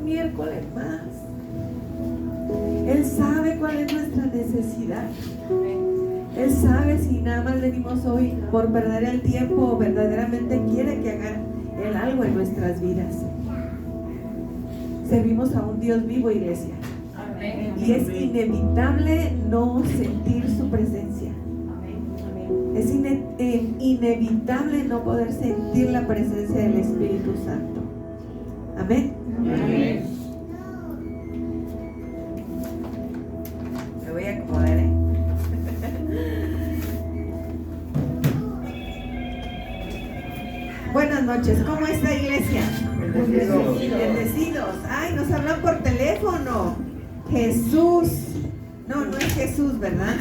miércoles más. Él sabe cuál es nuestra necesidad. Él sabe si nada más venimos hoy por perder el tiempo o verdaderamente quiere que haga Él algo en nuestras vidas. Servimos a un Dios vivo, iglesia. Y es inevitable no sentir su presencia. Es inevitable no poder sentir la presencia del Espíritu Santo. Amén. Amén. Me voy a acomodar, Buenas noches, ¿cómo está, iglesia? Bendecidos. Ay, nos hablan por teléfono. Jesús. No es Jesús, ¿verdad?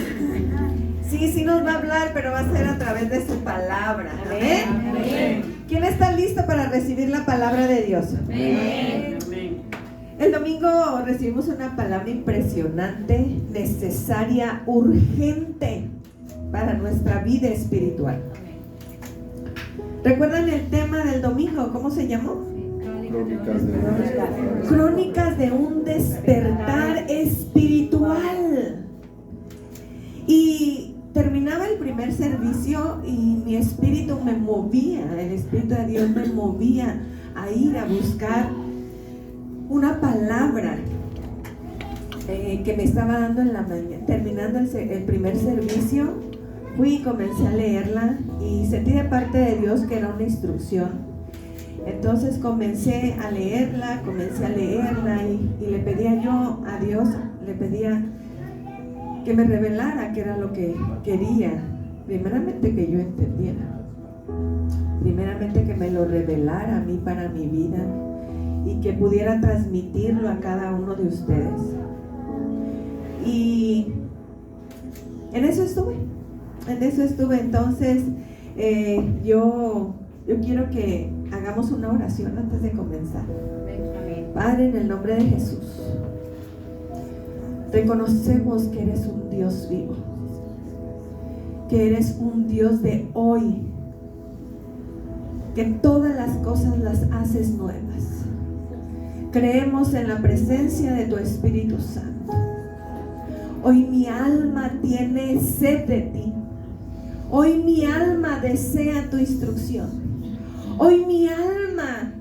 Sí nos va a hablar, pero va a ser a través de su palabra. Amén. Amén. ¿Quién está listo para recibir la palabra de Dios? Amén. El domingo recibimos una palabra impresionante, necesaria, urgente para nuestra vida espiritual. ¿Recuerdan el tema del domingo? ¿Cómo se llamó? Crónicas de un despertar espiritual. Y terminaba el primer servicio y mi espíritu me movía, el Espíritu de Dios me movía a ir a buscar una palabra que me estaba dando en la mañana. Terminando el primer servicio, fui y comencé a leerla y sentí de parte de Dios que era una instrucción. Entonces comencé a leerla y le pedía yo a Dios, le pedía que me revelara qué era lo que quería. Primeramente que yo entendiera, primeramente que me lo revelara a mí para mi vida y que pudiera transmitirlo a cada uno de ustedes. Y en eso estuve. Entonces yo quiero que hagamos una oración antes de comenzar. Padre, en el nombre de Jesús, reconocemos que eres un Dios vivo, que eres un Dios de hoy, que todas las cosas las haces nuevas. Creemos en la presencia de tu Espíritu Santo. Hoy mi alma tiene sed de ti. Hoy mi alma desea tu instrucción. Hoy mi alma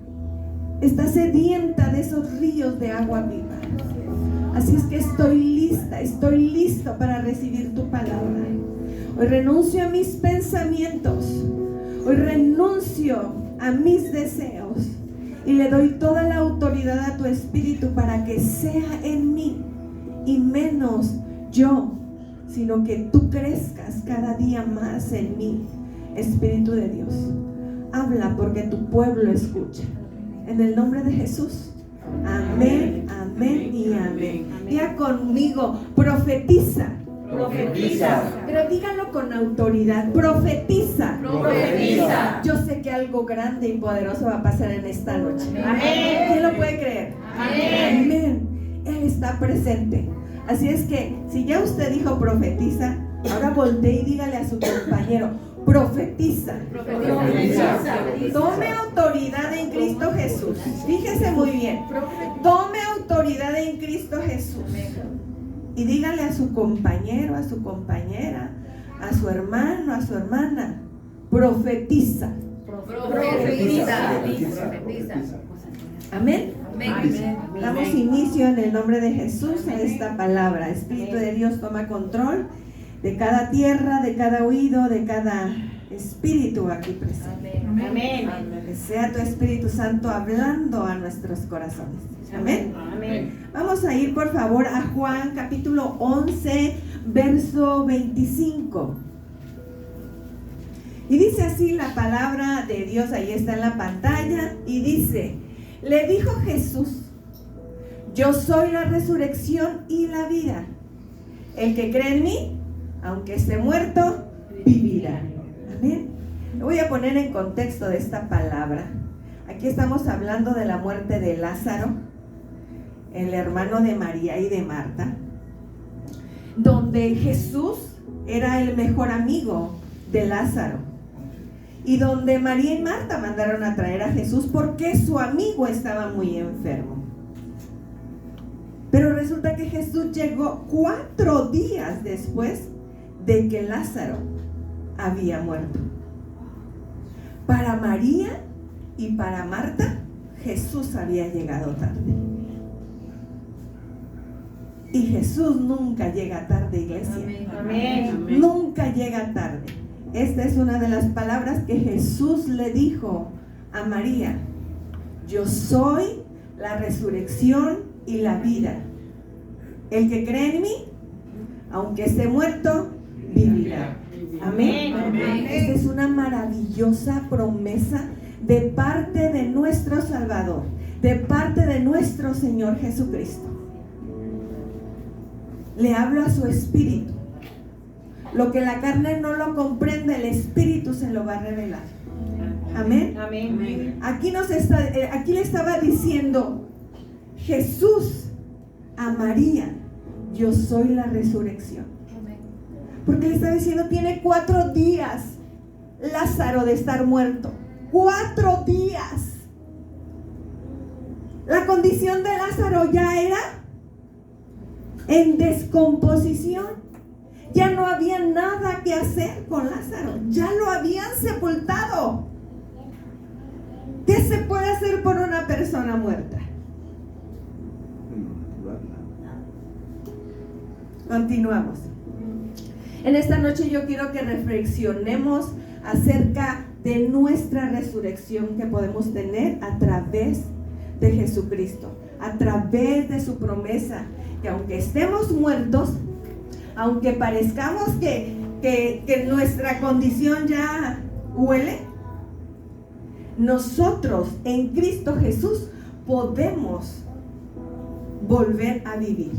está sedienta de esos ríos de agua viva. Así es que estoy listo para recibir tu palabra. Hoy renuncio a mis pensamientos. Hoy renuncio a mis deseos. Y le doy toda la autoridad a tu Espíritu para que sea en mí y menos yo, sino que tú crezcas cada día más en mí, Espíritu de Dios. Habla porque tu pueblo escucha. En el nombre de Jesús. Amén, amén y amén. Diga conmigo, profetiza. Profetiza. Pero díganlo con autoridad. Profetiza. Profetiza. Yo sé que algo grande y poderoso va a pasar en esta noche. Amén. ¿Quién lo puede creer? Amén. Amén. Él está presente. Así es que si ya usted dijo profetiza, ahora voltee y dígale a su compañero, profetiza. Profetiza. Tome autoridad en Cristo Jesús. Fíjese muy bien. Tome autoridad en Cristo Jesús. Y dígale a su compañero, a su compañera, a su hermano, a su hermana, profetiza. Profetiza. Amén. Damos inicio en el nombre de Jesús a esta palabra. Espíritu de Dios, toma control de cada tierra, de cada oído, de cada espíritu aquí presente. Amén. Que sea tu Espíritu Santo hablando a nuestros corazones. Amén. Vamos a ir por favor a Juan capítulo 11, verso 25. Y dice así la palabra de Dios, ahí está en la pantalla, y dice: le dijo Jesús, yo soy la resurrección y la vida. El que cree en mí, aunque esté muerto, vivirá. Amén. Me voy a poner en contexto de esta palabra. Aquí estamos hablando de la muerte de Lázaro, el hermano de María y de Marta, donde Jesús era el mejor amigo de Lázaro y donde María y Marta mandaron a traer a Jesús porque su amigo estaba muy enfermo. resulta que Jesús llegó 4 días después de que Lázaro había muerto. Para María y para Marta, Jesús había llegado tarde. Y Jesús nunca llega tarde, iglesia. Amén. Nunca llega tarde. Esta es una de las palabras que Jesús le dijo a María. Yo soy la resurrección y la vida. El que cree en mí, aunque esté muerto, vivirá. Amén. Esta es una maravillosa promesa de parte de nuestro Salvador, de parte de nuestro Señor Jesucristo. Le hablo a su espíritu. Lo que la carne no lo comprende, el espíritu se lo va a revelar. Amén. Amén. Aquí le estaba diciendo Jesús a María, yo soy la resurrección. Porque le estaba diciendo, tiene 4 días Lázaro de estar muerto. 4 días. La condición de Lázaro ya era en descomposición. Ya no había nada que hacer con Lázaro. Ya lo habían sepultado. ¿Qué se puede hacer por una persona muerta? Continuamos. En esta noche yo quiero que reflexionemos acerca de nuestra resurrección que podemos tener a través de Jesucristo, a través de su promesa, que aunque estemos muertos, aunque parezcamos que nuestra condición ya huele, nosotros en Cristo Jesús podemos volver a vivir.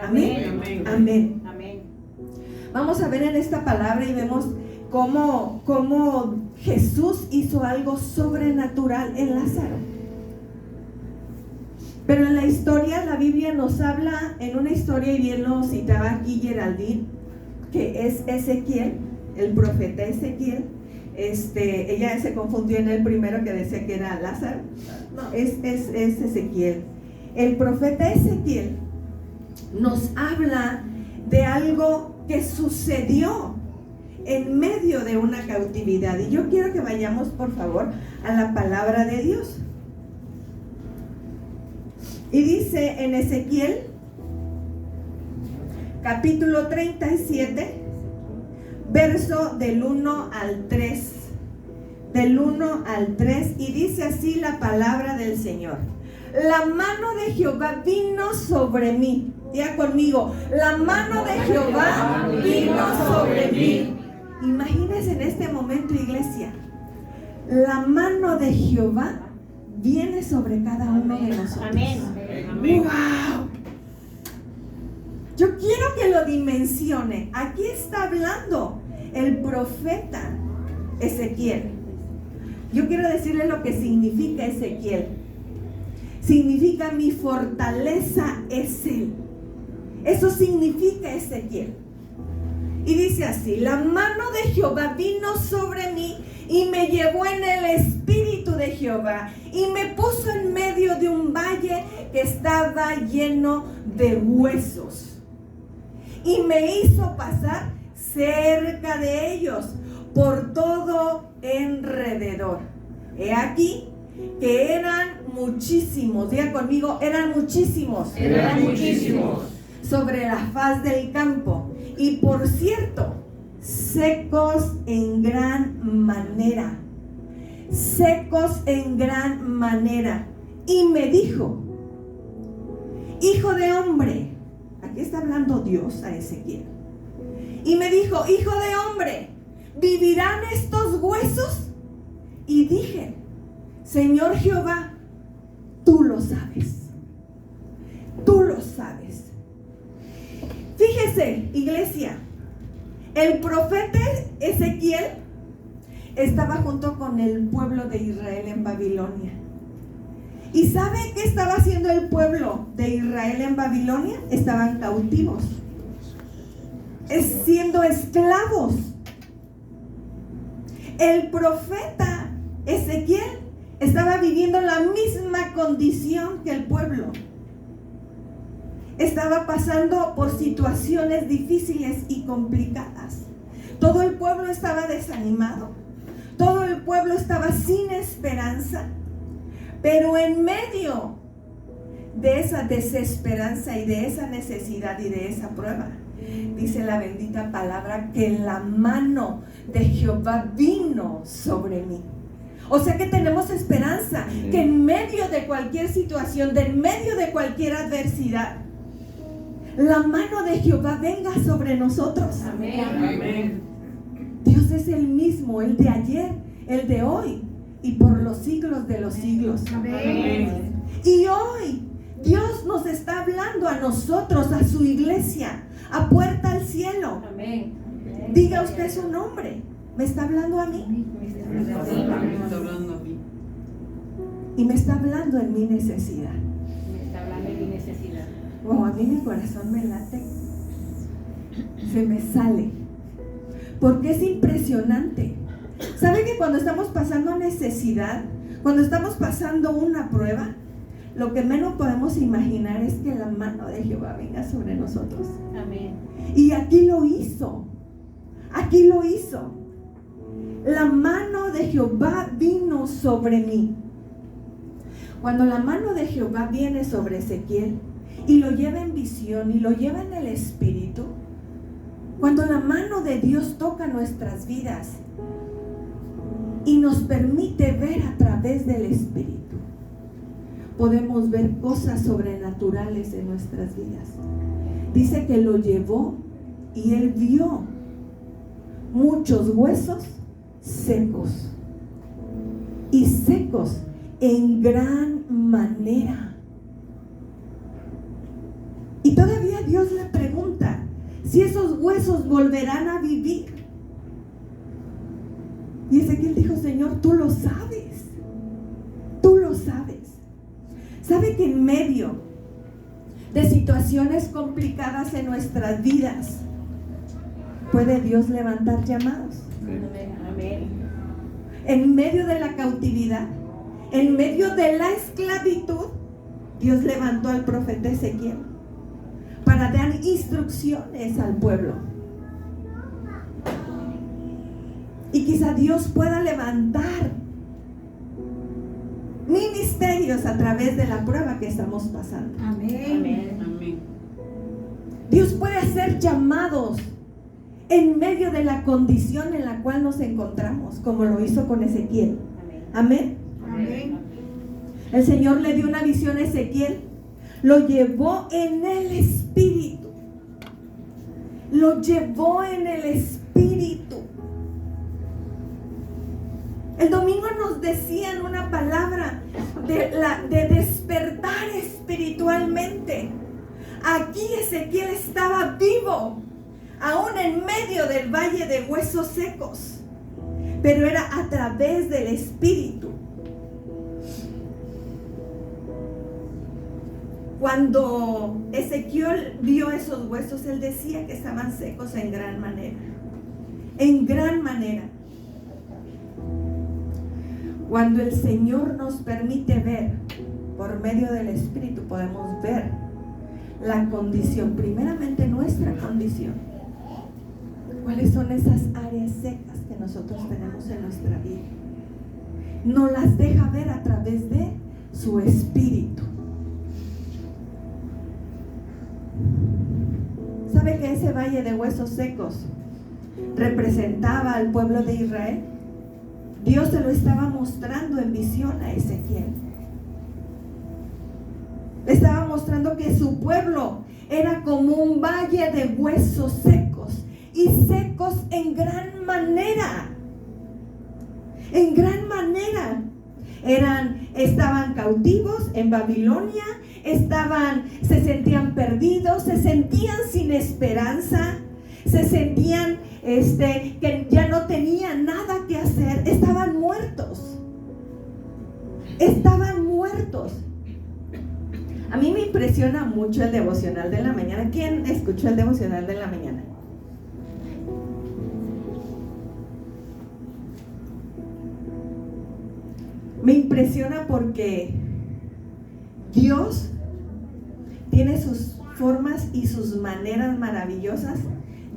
Amén. Amén. Amén. Vamos a ver en esta palabra y vemos cómo Jesús hizo algo sobrenatural en Lázaro. Pero en la historia, la Biblia nos habla en una historia, y bien lo citaba aquí Geraldine, que es Ezequiel, el profeta Ezequiel. Ella se confundió en el primero que decía que era Lázaro. No, es Ezequiel. El profeta Ezequiel nos habla de algo que sucedió en medio de una cautividad. Y yo quiero que vayamos, por favor, a la palabra de Dios. Y dice en Ezequiel, capítulo 37, verso del 1 al 3. Del 1 al 3, y dice así la palabra del Señor. La mano de Jehová vino sobre mí. Diga conmigo, la mano de Jehová vino sobre mí. Imagínense en este momento, iglesia, la mano de Jehová viene sobre cada uno de nosotros. Amén. ¡Wow! Yo quiero que lo dimensione. Aquí está hablando el profeta Ezequiel. Yo quiero decirle lo que significa Ezequiel. Significa mi fortaleza es Él. Eso significa Ezequiel. Y dice así: la mano de Jehová vino sobre mí y me llevó en el espíritu de Jehová y me puso en medio de un valle que estaba lleno de huesos y me hizo pasar cerca de ellos por todo alrededor. He aquí que eran muchísimos. Diga conmigo, eran muchísimos. Eran muchísimos. Sobre la faz del campo. Y por cierto, secos en gran manera. Secos en gran manera. Y me dijo: hijo de hombre. Aquí está hablando Dios a Ezequiel. Y me dijo: hijo de hombre, ¿vivirán estos huesos? Y dije: Señor Jehová, tú lo sabes. Tú lo sabes. Fíjese, iglesia, el profeta Ezequiel estaba junto con el pueblo de Israel en Babilonia. ¿Y sabe qué estaba haciendo el pueblo de Israel en Babilonia? Estaban cautivos, siendo esclavos. El profeta Ezequiel estaba viviendo la misma condición que el pueblo. estaba pasando por situaciones difíciles y complicadas. Todo el pueblo estaba desanimado. Todo el pueblo estaba sin esperanza. Pero en medio de esa desesperanza y de esa necesidad y de esa prueba, dice la bendita palabra que la mano de Jehová vino sobre mí. O sea que tenemos esperanza, que en medio de cualquier situación, de en medio de cualquier adversidad, la mano de Jehová venga sobre nosotros. Amén. Amén. Dios es el mismo, el de ayer, el de hoy y por los siglos de los siglos. Amén. Y hoy Dios nos está hablando a nosotros, a su iglesia, a Puerta al Cielo. Amén. Diga usted su nombre. ¿Me está hablando a mí? Me está hablando a mí. Y me está hablando en mi necesidad. Me está hablando en mi necesidad. Oh, a mí mi corazón me late. Se me sale. Porque es impresionante. ¿Sabe que cuando estamos pasando necesidad, cuando estamos pasando una prueba, lo que menos podemos imaginar es que la mano de Jehová venga sobre nosotros? Amén. Y aquí lo hizo. Aquí lo hizo. La mano de Jehová vino sobre mí. Cuando la mano de Jehová viene sobre Ezequiel y lo lleva en visión y lo lleva en el espíritu, cuando la mano de Dios toca nuestras vidas y nos permite ver a través del espíritu, podemos ver cosas sobrenaturales en nuestras vidas. Dice que lo llevó y él vio muchos huesos secos, y secos en gran manera. Y todavía Dios le pregunta si esos huesos volverán a vivir. Y Ezequiel dijo: Señor, tú lo sabes. Tú lo sabes. ¿Sabe que en medio de situaciones complicadas en nuestras vidas puede Dios levantar llamados? Amén. En medio de la cautividad, en medio de la esclavitud, Dios levantó al profeta Ezequiel para dar instrucciones al pueblo. Y quizá Dios pueda levantar ministerios a través de la prueba que estamos pasando. Amén. Amén. Dios puede hacer llamados en medio de la condición en la cual nos encontramos, como lo hizo con Ezequiel. Amén. Amén. El Señor le dio una visión a Ezequiel, lo llevó en el espíritu. Lo llevó en el espíritu. El domingo nos decían una palabra de despertar espiritualmente. Aquí Ezequiel estaba vivo, aún en medio del valle de huesos secos, pero era a través del espíritu. Cuando Ezequiel vio esos huesos, él decía que estaban secos en gran manera. En gran manera. Cuando el Señor nos permite ver por medio del Espíritu, podemos ver la condición, primeramente nuestra condición. ¿Cuáles son esas áreas secas que nosotros tenemos en nuestra vida? Nos las deja ver a través de su Espíritu. ¿Sabe que ese valle de huesos secos representaba al pueblo de Israel? Dios se lo estaba mostrando en visión a Ezequiel. Le estaba mostrando que su pueblo era como un valle de huesos secos, y secos en gran manera. En gran manera. Estaban cautivos en Babilonia, se sentían perdidos, se sentían sin esperanza, se sentían que ya no tenían nada que hacer, estaban muertos. Estaban muertos. A mí me impresiona mucho el devocional de la mañana. ¿Quién escuchó el devocional de la mañana? Me impresiona porque Dios tiene sus formas y sus maneras maravillosas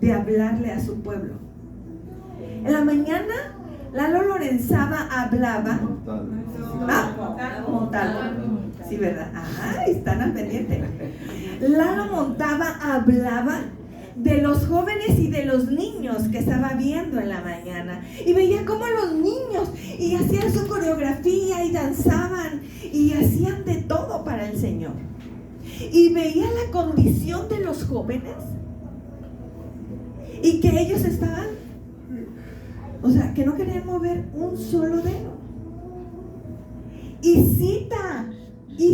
de hablarle a su pueblo. En la mañana, Lalo Lorenzaba hablaba. Montalvo. Sí, ¿verdad? Ajá, están al pendiente. Lalo hablaba de los jóvenes y de los niños que estaba viendo en la mañana, y veía cómo los niños y hacían su coreografía y danzaban y hacían de todo para el Señor, y veía la condición de los jóvenes y que ellos estaban, o sea, que no querían mover un solo dedo. Y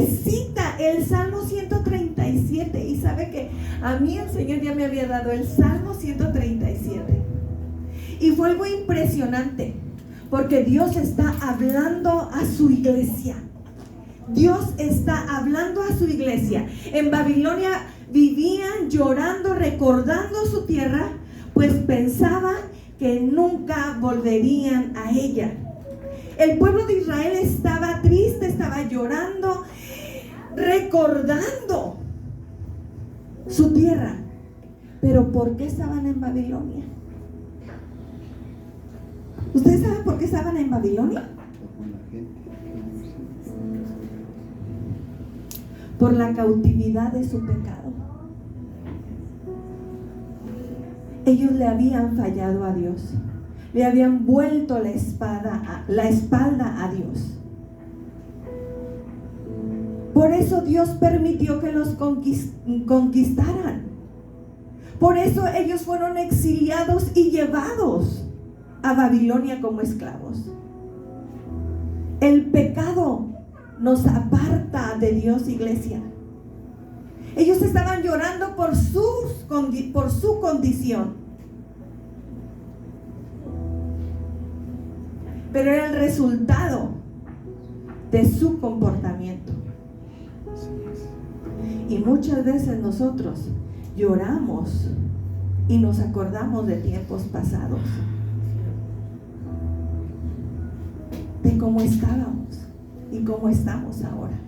cita el Salmo 137. Y sabe que a mí el Señor ya me había dado el Salmo 137. Y fue algo impresionante, porque Dios está hablando a su iglesia. Dios está hablando a su iglesia. En Babilonia vivían llorando, recordando su tierra, pues pensaban que nunca volverían a ella. El pueblo de Israel estaba triste, estaba llorando, recordando su tierra. Pero ¿por qué estaban en Babilonia? ¿Ustedes saben por qué estaban en Babilonia? Por la cautividad de su pecado. Ellos le habían fallado a Dios. Le habían vuelto la espalda a Dios. Por eso Dios permitió que los conquistaran. Por eso ellos fueron exiliados y llevados a Babilonia como esclavos. El pecado nos aparta de Dios, iglesia. Ellos estaban llorando por su condición. Pero era el resultado de su comportamiento. Y muchas veces nosotros lloramos y nos acordamos de tiempos pasados, de cómo estábamos y cómo estamos ahora.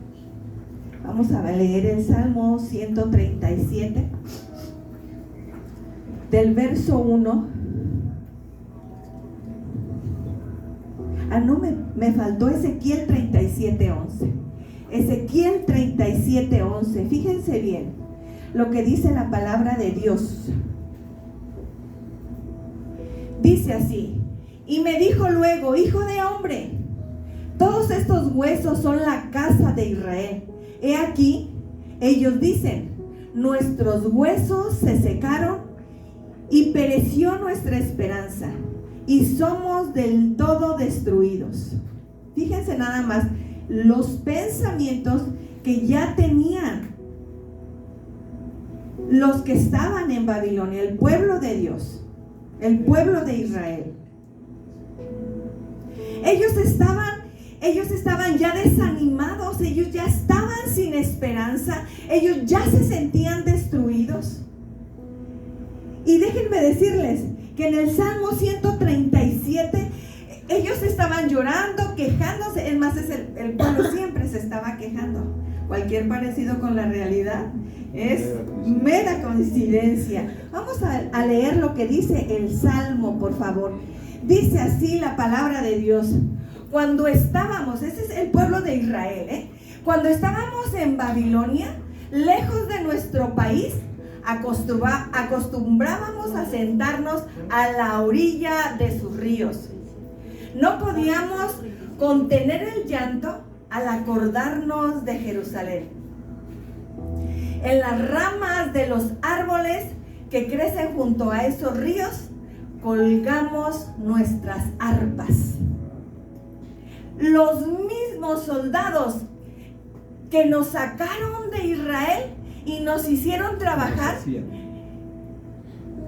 Vamos a leer el Salmo 137, del verso 1. Me faltó Ezequiel 37:11. Ezequiel 37:11. Fíjense bien lo que dice la palabra de Dios. Dice así: y me dijo luego: hijo de hombre, todos estos huesos son la casa de Israel. He aquí, ellos dicen: nuestros huesos se secaron y pereció nuestra esperanza, y somos del todo destruidos. Fíjense nada más los pensamientos que ya tenían los que estaban en Babilonia, el pueblo de Dios, el pueblo de Israel. Ellos estaban ya desanimados, ellos ya estaban sin esperanza, ellos ya se sentían destruidos. Y déjenme decirles que en el Salmo 137 ellos estaban llorando, quejándose. Es más, el pueblo siempre se estaba quejando. Cualquier parecido con la realidad es mera coincidencia. Vamos a leer lo que dice el Salmo, por favor. Dice así la palabra de Dios: cuando estábamos, ese es el pueblo de Israel, cuando estábamos en Babilonia, lejos de nuestro país, acostumbrábamos a sentarnos a la orilla de sus ríos. No podíamos contener el llanto al acordarnos de Jerusalén. En las ramas de los árboles que crecen junto a esos ríos, colgamos nuestras arpas. Los mismos soldados que nos sacaron de Israel y nos hicieron trabajar,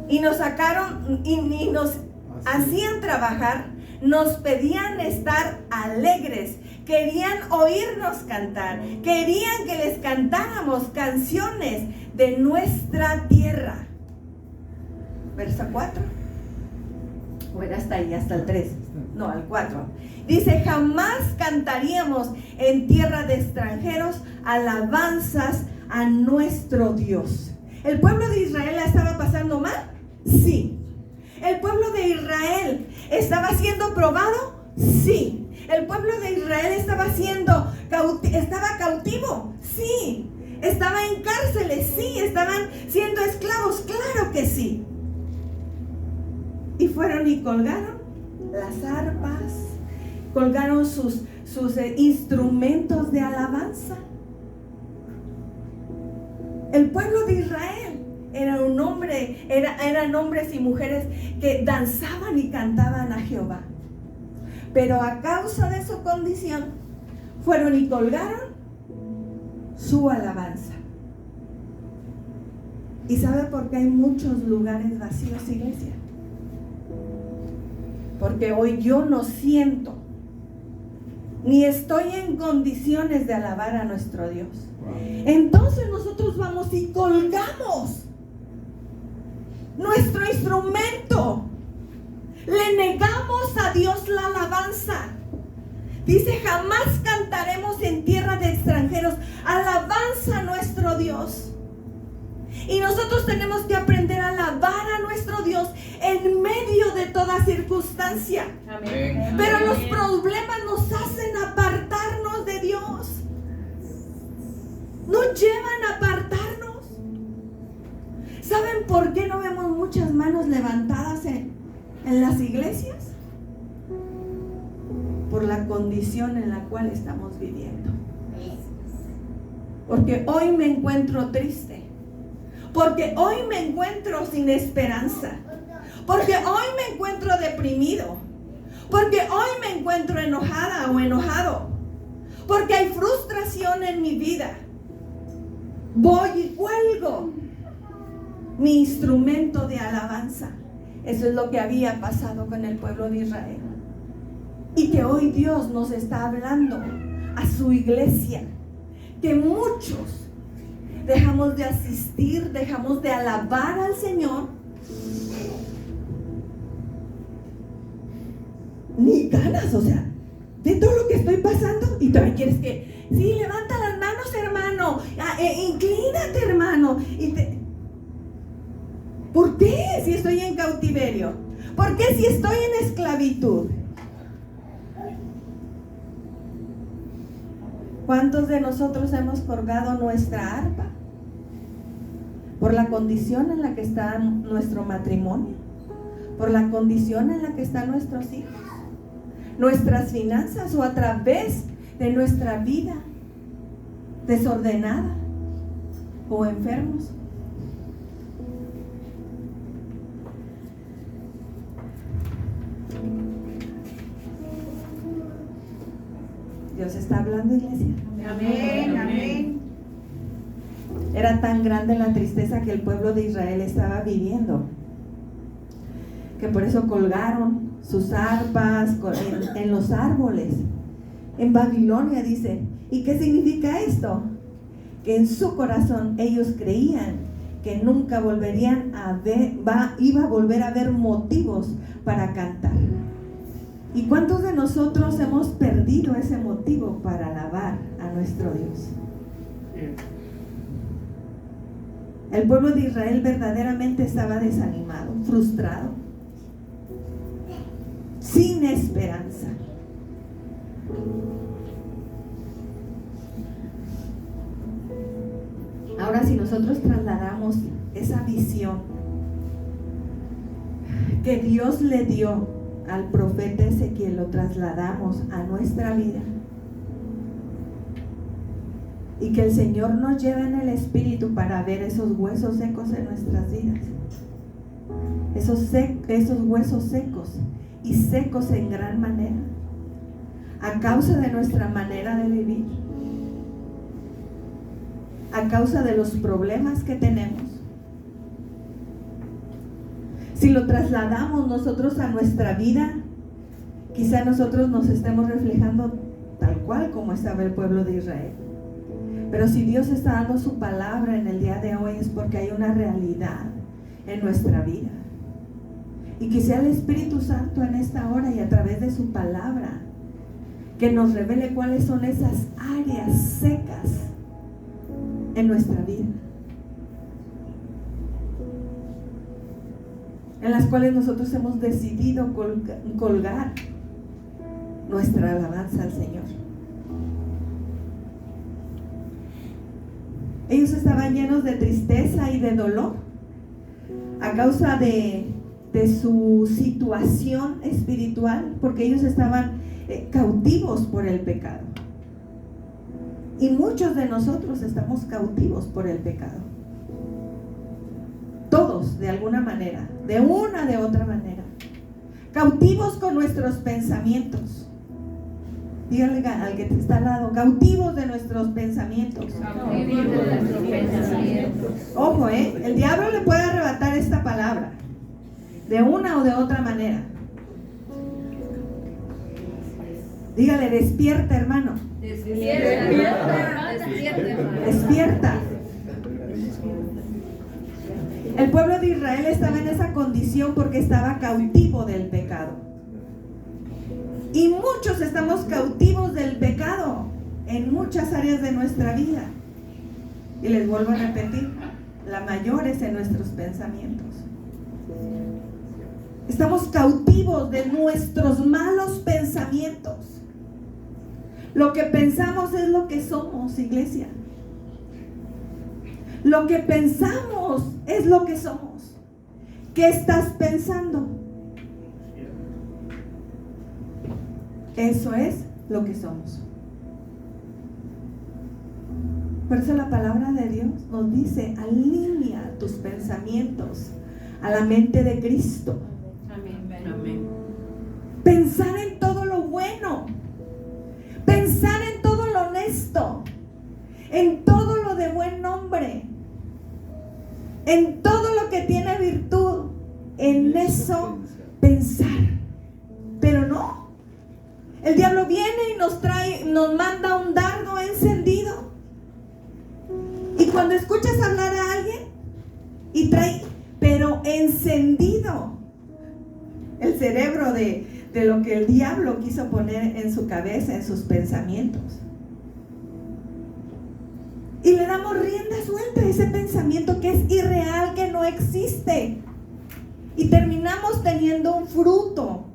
y nos sacaron y nos hacían trabajar, nos pedían estar alegres, querían oírnos cantar, querían que les cantáramos canciones de nuestra tierra. Verso 4. O era hasta ahí, hasta el 3. No, al 4. Dice: jamás cantaríamos en tierra de extranjeros alabanzas a nuestro Dios. ¿El pueblo de Israel la estaba pasando mal? Sí. ¿El pueblo de Israel estaba siendo probado? Sí. ¿El pueblo de Israel estaba cautivo? Sí. ¿Estaba en cárceles? Sí. ¿Estaban siendo esclavos? Claro que sí. Y fueron y colgaron las arpas, colgaron sus instrumentos de alabanza. El pueblo de Israel eran hombres y mujeres que danzaban y cantaban a Jehová. Pero a causa de su condición, fueron y colgaron su alabanza. ¿Y sabe por qué hay muchos lugares vacíos, iglesia? Porque hoy yo no siento ni estoy en condiciones de alabar a nuestro Dios. Entonces nosotros vamos y colgamos nuestro instrumento. Le negamos a Dios la alabanza. Dice, jamás cantaremos en tierra de extranjeros alabanza a nuestro Dios. Y nosotros tenemos que aprender a alabar a nuestro Dios en medio de toda circunstancia. Amén. Pero los problemas nos hacen apartarnos de Dios. Nos llevan a apartarnos. ¿Saben por qué no vemos muchas manos levantadas en las iglesias? Por la condición en la cual estamos viviendo. Porque hoy me encuentro triste. Porque hoy me encuentro sin esperanza. Porque hoy me encuentro deprimido. Porque hoy me encuentro enojada o enojado. Porque hay frustración en mi vida. Voy y cuelgo mi instrumento de alabanza. Eso es lo que había pasado con el pueblo de Israel. Y que hoy Dios nos está hablando a su iglesia. Que muchos dejamos de asistir, dejamos de alabar al Señor. Ni ganas, o sea, de todo lo que estoy pasando. Y todavía quieres que, sí, levanta las manos, hermano, inclínate, hermano. ¿Por qué si estoy en cautiverio? ¿Por qué si estoy en esclavitud? ¿Cuántos de nosotros hemos colgado nuestra arpa? Por la condición en la que está nuestro matrimonio, por la condición en la que están nuestros hijos, nuestras finanzas, o a través de nuestra vida desordenada o enfermos. Dios está hablando, iglesia. Amén, amén. Era tan grande la tristeza que el pueblo de Israel estaba viviendo, que por eso colgaron sus arpas en los árboles. En Babilonia dice. ¿Y qué significa esto? Que en su corazón ellos creían que nunca iba a volver a haber motivos para cantar. ¿Y cuántos de nosotros hemos perdido ese motivo para alabar a nuestro Dios? El pueblo de Israel verdaderamente estaba desanimado, frustrado, sin esperanza. Ahora, si nosotros trasladamos esa visión que Dios le dio al profeta Ezequiel, lo trasladamos a nuestra vida, y que el Señor nos lleve en el Espíritu para ver esos huesos secos en nuestras vidas, esos huesos secos, y secos en gran manera, a causa de nuestra manera de vivir, a causa de los problemas que tenemos. Si lo trasladamos nosotros a nuestra vida, quizá nosotros nos estemos reflejando tal cual como estaba el pueblo de Israel. Pero si Dios está dando su palabra en el día de hoy, es porque hay una realidad en nuestra vida. Y que sea el Espíritu Santo en esta hora y a través de su palabra que nos revele cuáles son esas áreas secas en nuestra vida, en las cuales nosotros hemos decidido colgar nuestra alabanza al Señor. Ellos estaban llenos de tristeza y de dolor a causa de su situación espiritual, porque ellos estaban cautivos por el pecado. Y muchos de nosotros estamos cautivos por el pecado. Todos, de alguna manera, de una de otra manera. Cautivos con nuestros pensamientos. Dígale al que te está al lado, cautivos de nuestros pensamientos. Cautivos de nuestros pensamientos. Ojo, el diablo le puede arrebatar esta palabra de una o de otra manera. Dígale, despierta, hermano. Despierta. El pueblo de Israel estaba en esa condición porque estaba cautivo del pecado. Y muchos estamos cautivos del pecado en muchas áreas de nuestra vida. Y les vuelvo a repetir, la mayor es en nuestros pensamientos. Estamos cautivos de nuestros malos pensamientos. Lo que pensamos es lo que somos, iglesia. Lo que pensamos es lo que somos. ¿Qué estás pensando? Eso es lo que somos. Por eso la palabra de Dios nos dice: alinea tus pensamientos a la mente de Cristo. Amén. Pensar en todo lo bueno, pensar en todo lo honesto, en todo lo de buen nombre, en todo lo que tiene virtud, en eso pensar. Pero no, el diablo viene y nos manda un dardo encendido. Y cuando escuchas hablar a alguien y trae, pero encendido, el cerebro de lo que el diablo quiso poner en su cabeza, en sus pensamientos. Y le damos rienda suelta a ese pensamiento que es irreal, que no existe. Y terminamos teniendo un fruto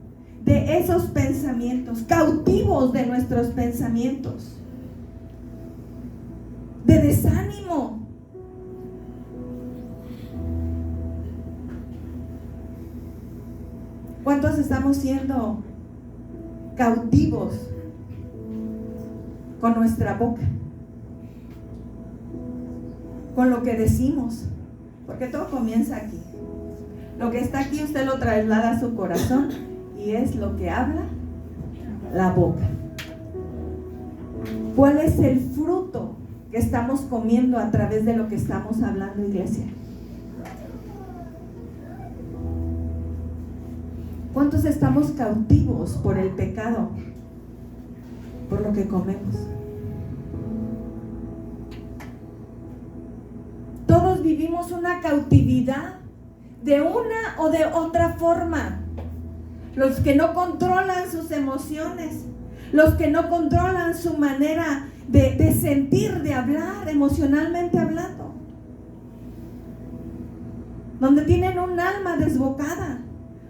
de esos pensamientos, cautivos de nuestros pensamientos, de desánimo. ¿Cuántos estamos siendo cautivos con nuestra boca? Con lo que decimos, porque todo comienza aquí. Lo que está aquí usted lo traslada a su corazón y es lo que habla la boca. ¿Cuál es el fruto que estamos comiendo a través de lo que estamos hablando, iglesia? ¿Cuántos estamos cautivos por el pecado? Por lo que comemos. Todos vivimos una cautividad de una o de otra forma. Los que no controlan sus emociones, los que no controlan su manera de sentir, de hablar, emocionalmente hablando, donde tienen un alma desbocada,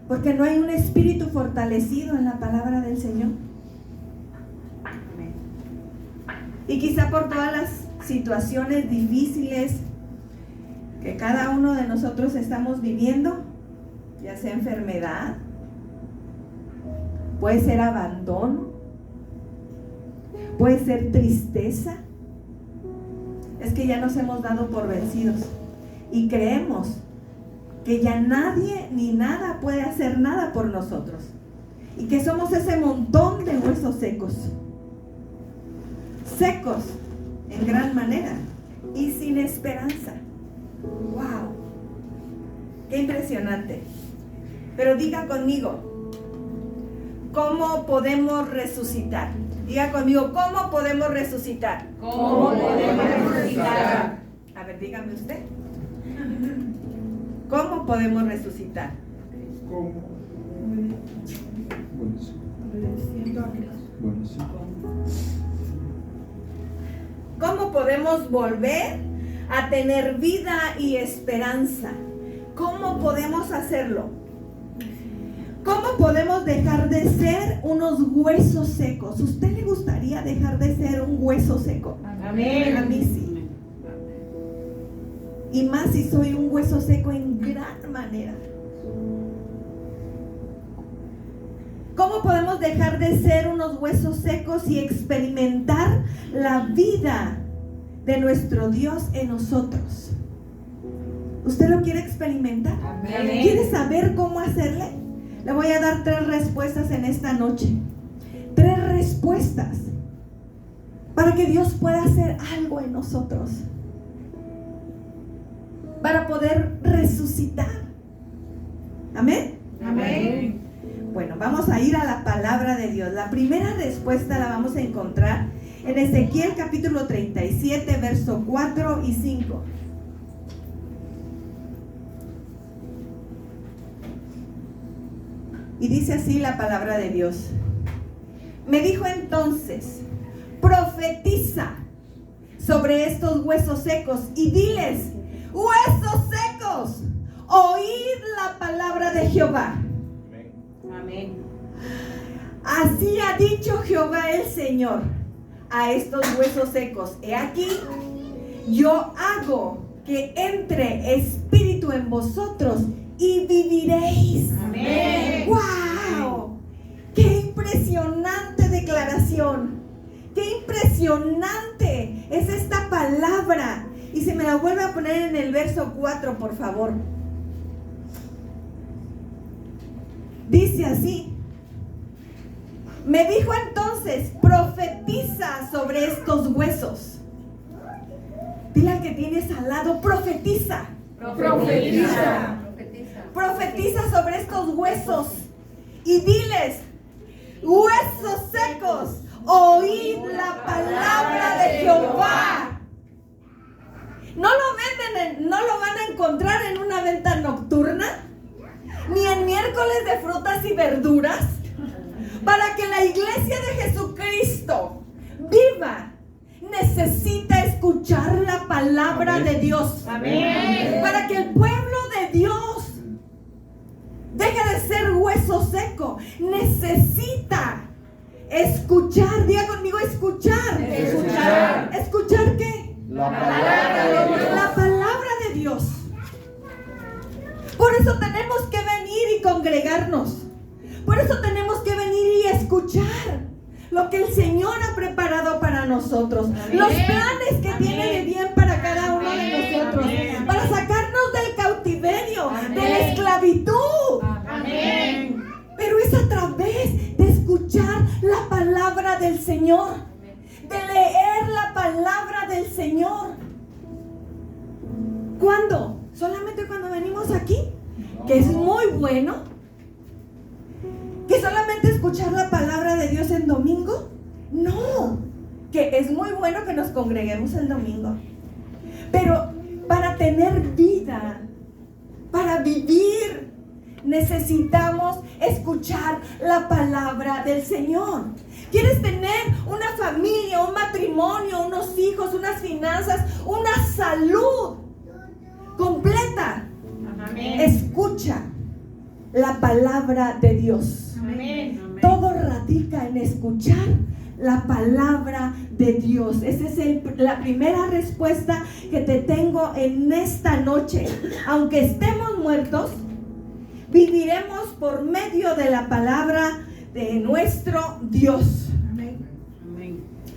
porque no hay un espíritu fortalecido en la palabra del Señor. Y quizá por todas las situaciones difíciles que cada uno de nosotros estamos viviendo, ya sea enfermedad, puede ser abandono, puede ser tristeza, es que ya nos hemos dado por vencidos y creemos que ya nadie ni nada puede hacer nada por nosotros y que somos ese montón de huesos secos en gran manera y sin esperanza. ¡Wow! ¡Qué impresionante! Pero diga conmigo, ¿cómo podemos resucitar? Diga conmigo, ¿cómo podemos resucitar? ¿Cómo podemos resucitar? A ver, dígame usted. ¿Cómo podemos resucitar? ¿Cómo? ¿Cómo podemos volver a tener vida y esperanza. ¿Cómo podemos hacerlo? ¿Cómo podemos dejar de ser unos huesos secos? ¿Usted le gustaría dejar de ser un hueso seco? Amén. A mí sí. Y más si soy un hueso seco en gran manera. ¿Cómo podemos dejar de ser unos huesos secos y experimentar la vida de nuestro Dios en nosotros? ¿Usted lo quiere experimentar? Amén. ¿Quiere saber cómo hacerle? Le voy a dar 3 respuestas en esta noche. 3 respuestas para que Dios pueda hacer algo en nosotros. Para poder resucitar. Amén. Amén. Bueno, vamos a ir a la palabra de Dios. La primera respuesta la vamos a encontrar en Ezequiel capítulo 37, verso 4 y 5. Y dice así la palabra de Dios. Me dijo entonces, profetiza sobre estos huesos secos y diles, huesos secos, oíd la palabra de Jehová. Amén. Así ha dicho Jehová el Señor a estos huesos secos. He aquí, yo hago que entre espíritu en vosotros y viviréis. Amén. ¡Wow! ¡Qué impresionante declaración! ¡Qué impresionante es esta palabra! Y se me la vuelve a poner en el verso 4, por favor. Dice así. Me dijo entonces, profetiza sobre estos huesos. Dile al que tienes al lado, profetiza. Profetiza. Profetiza sobre estos huesos y diles, huesos secos, oíd la palabra de Jehová. No lo van a encontrar en una venta nocturna, ni en miércoles de frutas y verduras. Para que la iglesia de Jesucristo viva, necesita escuchar la palabra de Dios. Amén. Para que el pueblo de Dios deje de ser hueso seco, necesita escuchar. Diga conmigo, escuchar. Escuchar. ¿Escuchar qué? La palabra de Dios. La palabra de Dios. Por eso tenemos que venir y congregarnos. Por eso tenemos que venir y escuchar lo que el Señor ha preparado para nosotros. Amén. Los planes que Amén. tiene de bien para cada uno de Amén. nosotros. Amén. Para sacarnos del cautiverio, Amén. de la esclavitud. Amén. Pero es a través de escuchar la palabra del Señor. De leer la palabra del Señor. ¿Cuándo? ¿Solamente cuando venimos aquí? Que es muy bueno. ¿Que solamente escuchar la palabra de Dios en domingo? No, que es muy bueno que nos congreguemos el domingo. Pero para tener vida, para vivir, necesitamos escuchar la palabra del Señor. ¿Quieres tener una familia, un matrimonio, unos hijos, unas finanzas, una salud completa? Amén. Escucha la palabra de Dios. Amén. Todo radica en escuchar la palabra de Dios. Esa es la primera respuesta que te tengo en esta noche. Aunque estemos muertos, viviremos por medio de la palabra de nuestro Dios. Amén.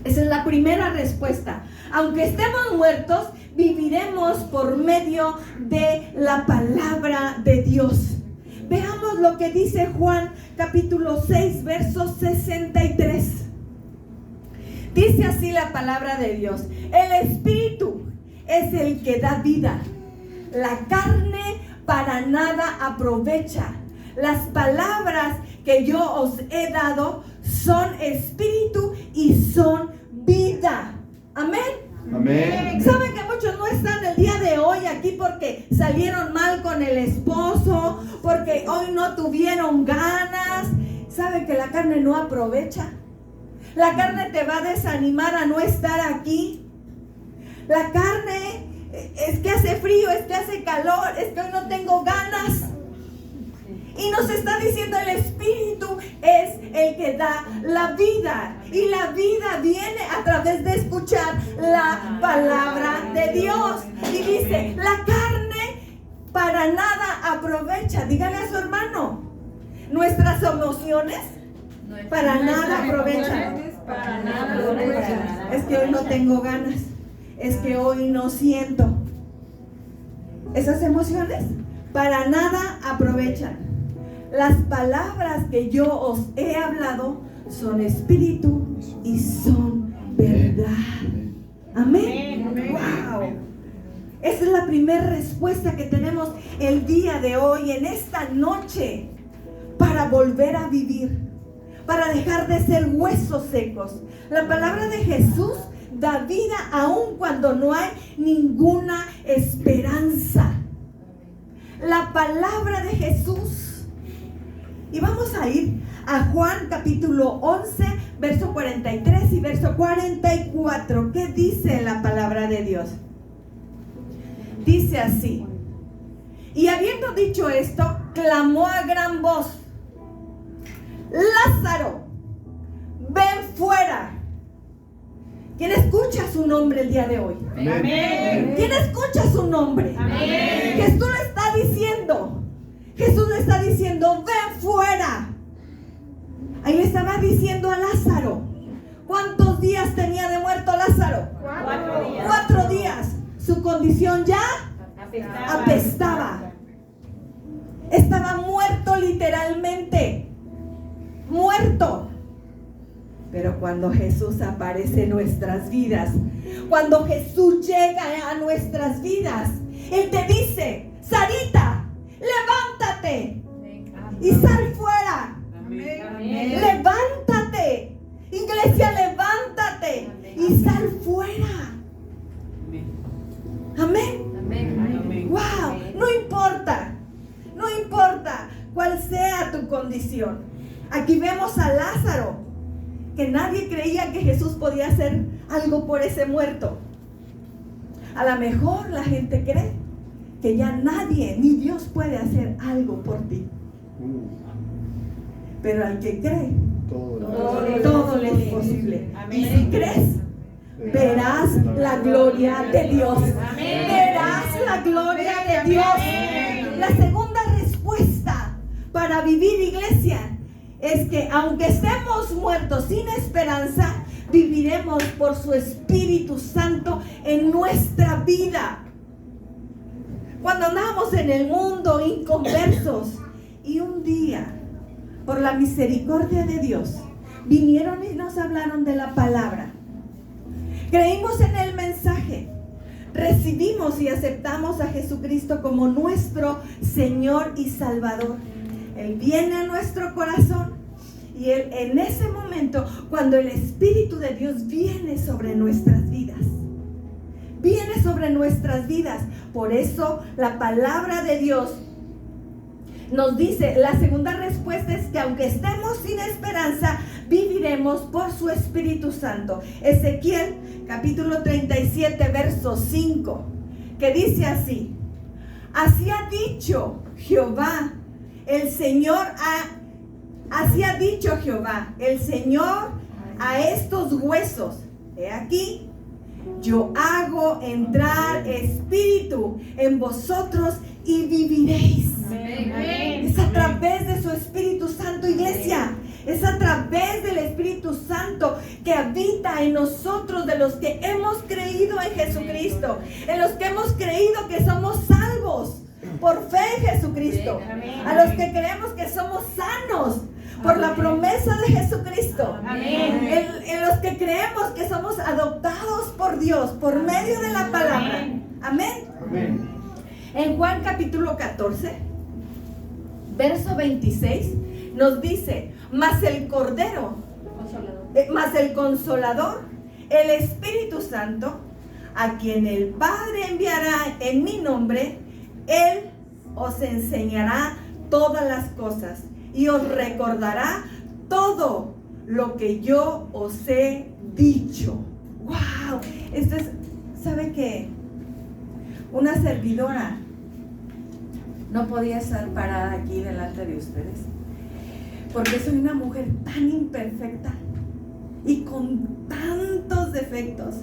Esa es la primera respuesta. Aunque estemos muertos, viviremos por medio de la palabra de Dios. Veamos lo que dice Juan capítulo 6, verso 63. Dice así la palabra de Dios. El Espíritu es el que da vida. La carne para nada aprovecha. Las palabras que yo os he dado son espíritu y son vida. Amén. Amén. ¿Saben que muchos no están el día de hoy aquí porque salieron mal con el esposo, porque hoy no tuvieron ganas? ¿Saben que la carne no aprovecha? La carne te va a desanimar a no estar aquí. La carne es que hace frío, es que hace calor, es que hoy no tengo ganas. Y nos está diciendo el Espíritu es el que da la vida. Y la vida viene a través de escuchar la palabra de Dios. Y dice, la carne para nada aprovecha. Dígale a su hermano, nuestras emociones para nada aprovechan. Para nada aprovechan. Es que hoy no tengo ganas. Es que hoy no siento. Esas emociones para nada aprovechan. Las palabras que yo os he hablado son espíritu y son verdad. Amén. Wow. Esa es la primera respuesta que tenemos el día de hoy, en esta noche, para volver a vivir, para dejar de ser huesos secos. La palabra de Jesús da vida aun cuando no hay ninguna esperanza. La palabra de Jesús. Y vamos a ir a Juan capítulo 11, verso 43 y verso 44. ¿Qué dice la palabra de Dios? Dice así: y habiendo dicho esto, clamó a gran voz: Lázaro, ven fuera. ¿Quién escucha su nombre el día de hoy? Amén. ¿Quién escucha su nombre? Amén. Jesús le está diciendo. Jesús le está diciendo, ven fuera. Ahí le estaba diciendo a Lázaro. ¿Cuántos días tenía de muerto Lázaro? 4 días. 4 días. Su condición ya apestaba. Estaba muerto literalmente. Muerto. Pero cuando Jesús aparece en nuestras vidas, cuando Jesús llega a nuestras vidas, Él te dice, Sarita, levántate y sal fuera. Amén. Levántate. Iglesia, levántate y sal fuera. Amén. Amén. Wow, no importa cuál sea tu condición. Aquí vemos a Lázaro, que nadie creía que Jesús podía hacer algo por ese muerto. A lo mejor la gente cree que ya nadie, ni Dios puede hacer algo por ti. Pero al que cree, todo le es posible. Y si crees, verás la gloria de Dios. Verás la gloria de Dios. La segunda respuesta para vivir, iglesia, es que aunque estemos muertos sin esperanza, viviremos por su Espíritu Santo en nuestra vida. Cuando andamos en el mundo inconversos y un día, por la misericordia de Dios, vinieron y nos hablaron de la palabra. Creímos en el mensaje, recibimos y aceptamos a Jesucristo como nuestro Señor y Salvador. Él viene a nuestro corazón y Él, en ese momento, cuando el Espíritu de Dios viene sobre nuestras vidas, viene sobre nuestras vidas. Por eso la palabra de Dios nos dice, la segunda respuesta es que aunque estemos sin esperanza, viviremos por su Espíritu Santo. Ezequiel capítulo 37 verso 5, que dice así: así ha dicho Jehová, el Señor, así ha dicho Jehová, el Señor, a estos huesos. He aquí, yo hago entrar espíritu en vosotros y viviréis. Amén. Es a través de su Espíritu Santo, iglesia. Es a través del Espíritu Santo que habita en nosotros, de los que hemos creído en Jesucristo, en los que hemos creído que somos salvos por fe en Jesucristo, a los que creemos que somos sanos por la promesa de Jesucristo, en los que creemos que somos adoptados por Dios por medio de la palabra. Amén. En Juan capítulo 14, verso 26, nos dice: mas el Cordero, mas el Consolador, el Espíritu Santo, a quien el Padre enviará en mi nombre, Él os enseñará todas las cosas y os recordará todo lo que yo os he dicho. ¡Wow! Esto es, ¿sabe qué? Una servidora no podía estar parada aquí delante de ustedes, porque soy una mujer tan imperfecta y con tantos defectos,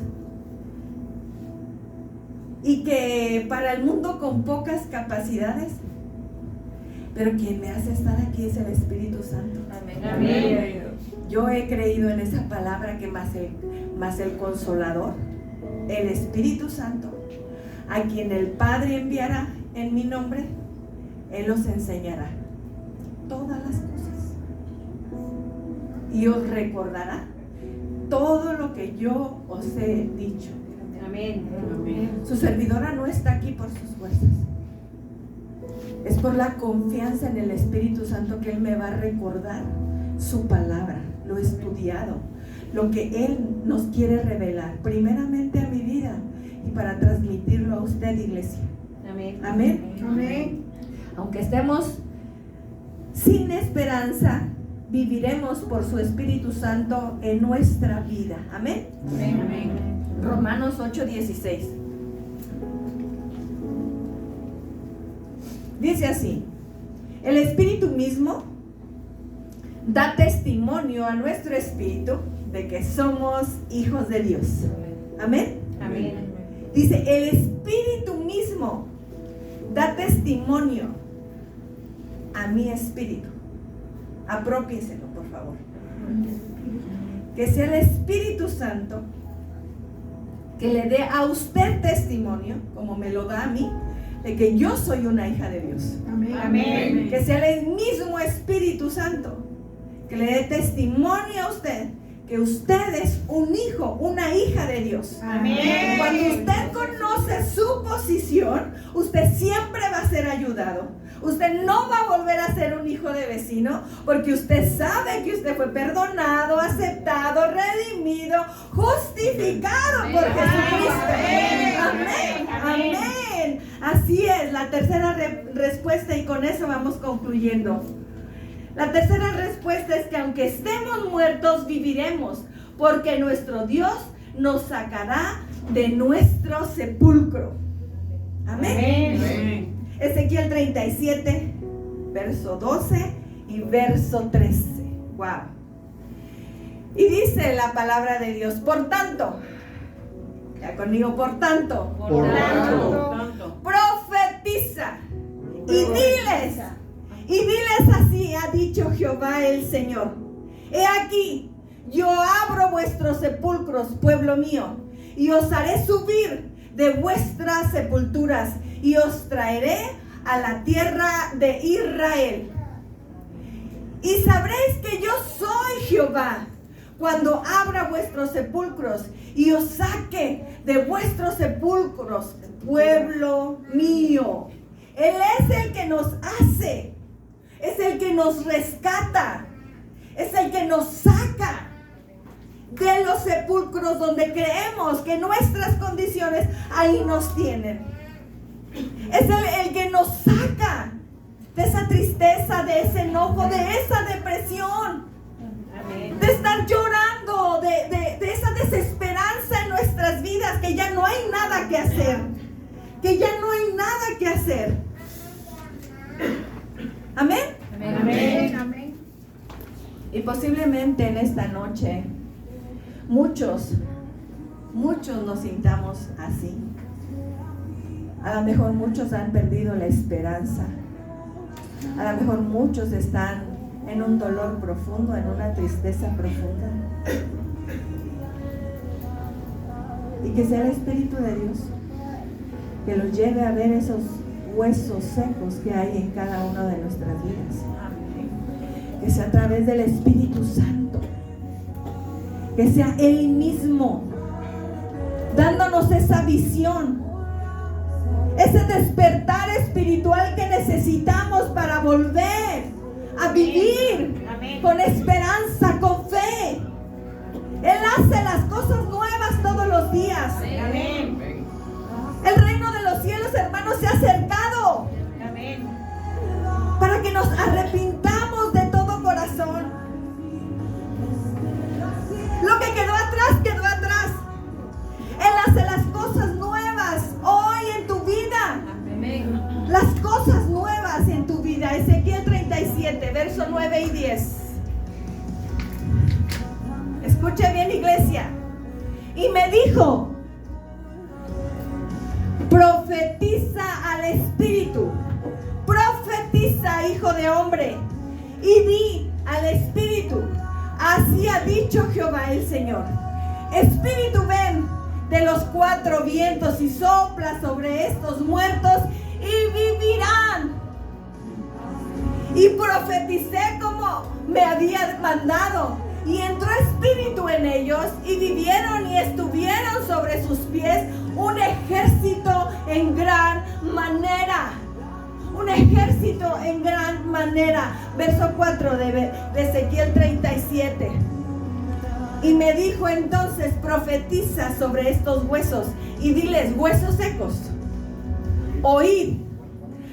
y que para el mundo con pocas capacidades, pero quien me hace estar aquí es el Espíritu Santo. Amén. Yo he creído en esa palabra que más el Consolador, el Espíritu Santo, a quien el Padre enviará en mi nombre, Él os enseñará todas las cosas y os recordará todo lo que yo os he dicho. Amén. Su servidora no está aquí por sus fuerzas, es por la confianza en el Espíritu Santo, que Él me va a recordar su palabra, lo estudiado, lo que Él nos quiere revelar, primeramente a mi vida y para transmitirlo a usted, iglesia. Amén. Amén. Amén. Aunque estemos sin esperanza, viviremos por su Espíritu Santo en nuestra vida. Amén. Amén. Romanos 8:16. Dice así: el Espíritu mismo da testimonio a nuestro espíritu de que somos hijos de Dios. Amén. Amén. Dice, el Espíritu mismo da testimonio a mi espíritu. Apropiéselo, por favor. Que sea el Espíritu Santo que le dé a usted testimonio, como me lo da a mí, de que yo soy una hija de Dios. Amén. Que sea el mismo Espíritu Santo que le dé testimonio a usted que usted es un hijo, una hija de Dios. Amén. Cuando usted conoce su posición, usted siempre va a ser ayudado. Usted no va a volver a ser un hijo de vecino, porque usted sabe que usted fue perdonado, aceptado, redimido, justificado por Jesucristo. Amén. Amén. Así es, la tercera respuesta, y con eso vamos concluyendo. La tercera respuesta es que aunque estemos muertos, viviremos, porque nuestro Dios nos sacará de nuestro sepulcro. Amén. Amén. Ezequiel 37, verso 12 y verso 13. Wow. Y dice la palabra de Dios: por tanto, ya conmigo, por tanto, profetiza y diles así ha dicho Jehová el Señor: he aquí, yo abro vuestros sepulcros, pueblo mío, y os haré subir de vuestras sepulturas, y os traeré a la tierra de Israel. Y sabréis que yo soy Jehová, cuando abra vuestros sepulcros y os saque de vuestros sepulcros, pueblo mío. Él es el que nos hace, es el que nos rescata, es el que nos saca de los sepulcros donde creemos que nuestras condiciones ahí nos tienen. Es el que nos saca de esa tristeza, de ese enojo, de esa depresión, de estar llorando, de esa desesperanza en nuestras vidas, que ya no hay nada que hacer, que ya no hay nada que hacer. Amén. Amén. Amén. Y posiblemente en esta noche muchos nos sintamos así. A lo mejor muchos han perdido la esperanza. A lo mejor muchos están en un dolor profundo, en una tristeza profunda. Y que sea el Espíritu de Dios que los lleve a ver esos huesos secos que hay en cada una de nuestras vidas. Que sea a través del Espíritu Santo, que sea Él mismo dándonos esa visión, ese despertar espiritual que necesitamos para volver a vivir con esperanza, con fe. Él hace las cosas nuevas todos los días. Amén. El reino de los cielos, hermanos, se ha acercado. Amén. Para que nos arrepintamos de todo corazón. Lo que quedó atrás, quedó atrás. Él hace las cosas nuevas hoy en tu vida. verso 9 y 10. Escuche bien, iglesia. Y me dijo: profetiza al Espíritu, profetiza, hijo de hombre, y di al Espíritu: así ha dicho Jehová el Señor. Espíritu, ven de los cuatro vientos y sopla sobre estos muertos y vivirán. Y profeticé como me había mandado, y entró espíritu en ellos, y vivieron y estuvieron sobre sus pies un ejército en gran manera. Un ejército en gran manera. Verso 4 de Ezequiel 37. Y me dijo entonces: profetiza sobre estos huesos y diles: huesos secos, oíd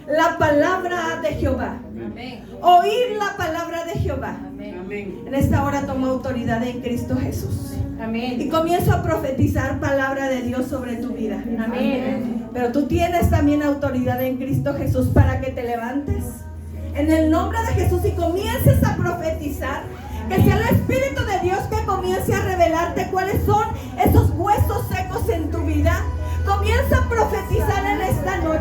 la palabra de Jehová. Amén. Oír la palabra de Jehová. Amén. En esta hora tomo autoridad en Cristo Jesús y Amén. comienzo a profetizar palabra de Dios sobre tu vida. Amén. Pero tú tienes también autoridad en Cristo Jesús para que te levantes en el nombre de Jesús y comiences a profetizar. Que sea el Espíritu de Dios que comience a revelarte cuáles son esos huesos secos en tu vida. Comienza a profetizar en esta noche.